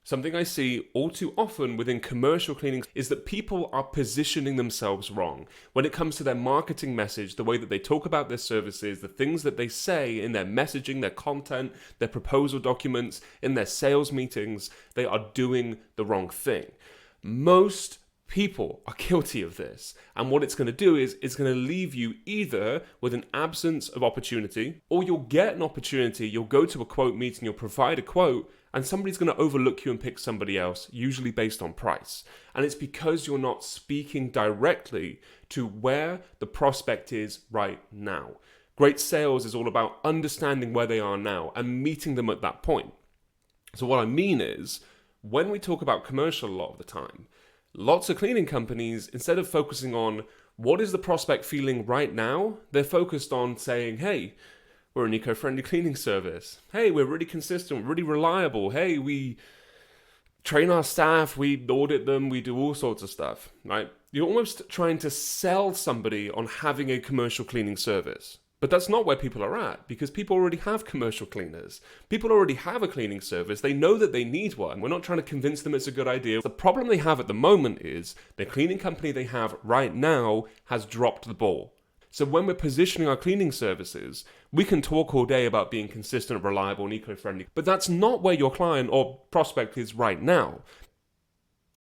Something I see all too often within commercial cleaning is that people are positioning themselves wrong. When it comes to their marketing message, the way that they talk about their services, the things that they say in their messaging, their content, their proposal documents, in their sales meetings, they are doing the wrong thing. Most people are guilty of this, and what it's going to do is it's going to leave you either with an absence of opportunity, or you'll get an opportunity, you'll go to a quote meeting, you'll provide a quote, and somebody's going to overlook you and pick somebody else, usually based on price. And it's because you're not speaking directly to where the prospect is right now. Great sales is all about understanding where they are now and meeting them at that point. So what I mean is, when we talk about commercial a lot of the time, lots of cleaning companies, instead of focusing on what is the prospect feeling right now, they're focused on saying, hey, we're an eco-friendly cleaning service. Hey, we're really consistent, really reliable. Hey, we train our staff, we audit them, we do all sorts of stuff, right? You're almost trying to sell somebody on having a commercial cleaning service. But that's not where people are at, because people already have commercial cleaners. People already have a cleaning service. They know that they need one. We're not trying to convince them it's a good idea. The problem they have at the moment is the cleaning company they have right now has dropped the ball. So when we're positioning our cleaning services, we can talk all day about being consistent, reliable, and eco-friendly, but that's not where your client or prospect is right now.